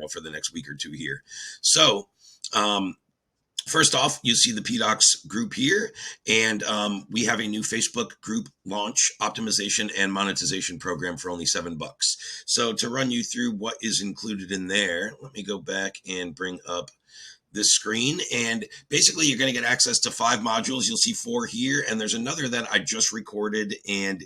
for the next week or two here. So, first off, you see the PDOCS group here, and we have a new Facebook group launch optimization and monetization program for only $7. So to run you through what is included in there, let me go back and bring up this screen, and basically you're going to get access to 5 modules. You'll see 4 here, and there's another that I just recorded and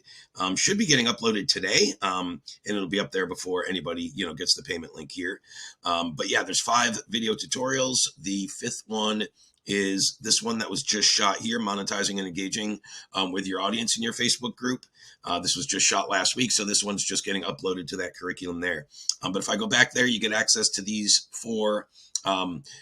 should be getting uploaded today, and it'll be up there before anybody gets the payment link here. But yeah, there's 5 video tutorials. The 5th one is this one that was just shot here, monetizing and engaging with your audience in your Facebook group. This was just shot last week, so this one's just getting uploaded to that curriculum there. But if I go back there, you get access to these 4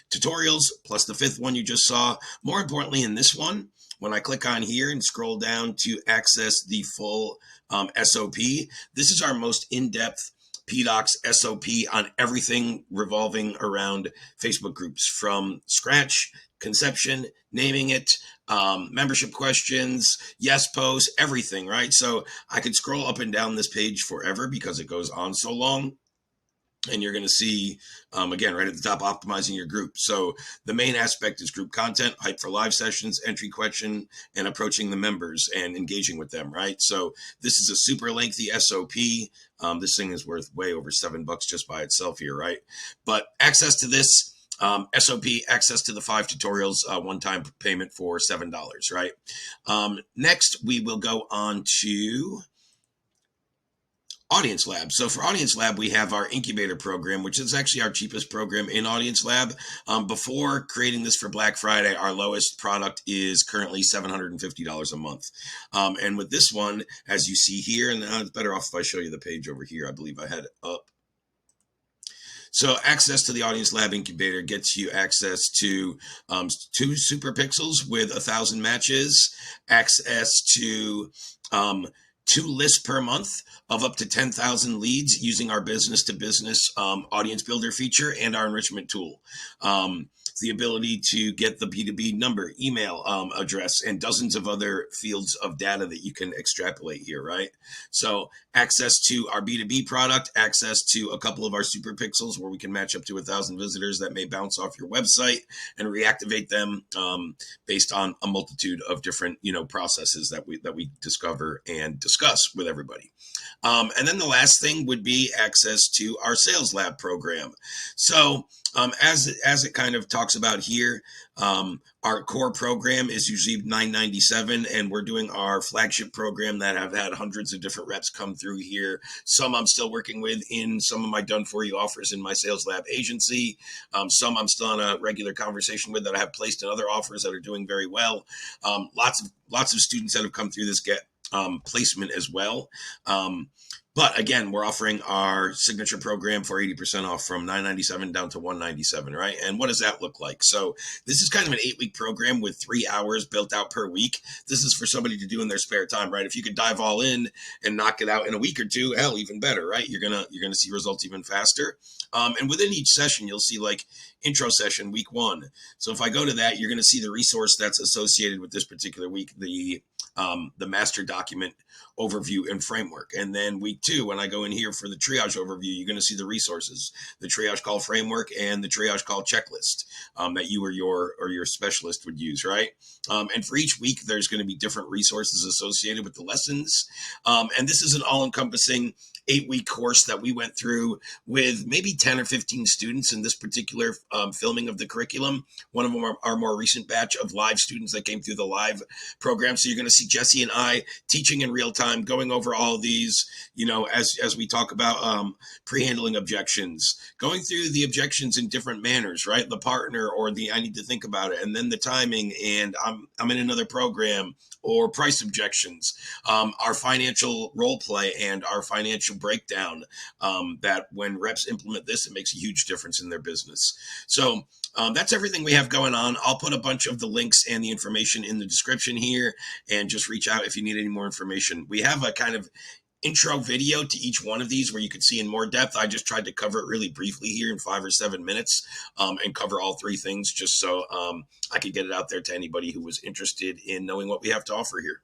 tutorials plus the 5th one you just saw. More importantly, in this one, when I click on here and scroll down to access the full SOP, this is our most in-depth PDOCS SOP on everything revolving around Facebook groups, from scratch, conception, naming it, membership questions, yes posts, everything, right? So I could scroll up and down this page forever because it goes on so long. And you're going to see, again, right at the top, optimizing your group. So the main aspect is group content, hype for live sessions, entry question, and approaching the members and engaging with them, right? So this is a super lengthy SOP. This thing is worth way over $7 just by itself here, right? But access to this SOP, access to the 5 tutorials, one-time payment for $7, right? Next, we will go on to Audience Lab. So for Audience Lab, we have our Incubator program, which is actually our cheapest program in Audience Lab. Before creating this for Black Friday, our lowest product is currently $750 a month. And with this one, as you see here, and it's better off if I show you the page over here. I believe I had it up. So access to the Audience Lab Incubator gets you access to 2 super pixels with 1,000 matches, access to 2 lists per month of up to 10,000 leads using our business to business audience builder feature and our enrichment tool. The ability to get the B2B number, email address, and dozens of other fields of data that you can extrapolate here, right? So access to our B2B product, access to a couple of our super pixels where we can match up to 1,000 visitors that may bounce off your website and reactivate them based on a multitude of different, processes that we discover and discuss with everybody. And then the last thing would be access to our Sales Lab program. So as it kind of talks about here, our core program is usually $997, and we're doing our flagship program that have had hundreds of different reps come through here. Some I'm still working with in some of my done-for-you offers in my Sales Lab agency. Some I'm still on a regular conversation with that I have placed in other offers that are doing very well. Lots of students that have come through this get placement as well. But again, we're offering our signature program for 80% off from $997 down to $197, right? And what does that look like? So this is kind of an 8-week program with 3 hours built out per week. This is for somebody to do in their spare time, right? If you could dive all in and knock it out in a week or 2, hell, even better, right? You're gonna see results even faster. And within each session, you'll see like intro session week 1. So if I go to that, you're gonna see the resource that's associated with this particular week, the master document overview and framework. And then week 2, when I go in here for the triage overview, you're going to see the resources, the triage call framework and the triage call checklist that you or your specialist would use, right? And for each week, there's going to be different resources associated with the lessons. And this is an all-encompassing 8-week course that we went through with maybe 10 or 15 students in this particular filming of the curriculum. One of them are our more recent batch of live students that came through the live program. So you're going to see Jesse and I teaching in real time, going over all of these, as we talk about pre-handling objections, going through the objections in different manners, right? The partner or the I need to think about it, and then the timing, and I'm in another program, or price objections, our financial role play and our financial breakdown, that when reps implement this, it makes a huge difference in their business. So that's everything we have going on. I'll put a bunch of the links and the information in the description here, and just reach out if you need any more information. We have a kind of intro video to each one of these where you can see in more depth. I just tried to cover it really briefly here in 5 or 7 minutes, and cover all 3 things just so I could get it out there to anybody who was interested in knowing what we have to offer here.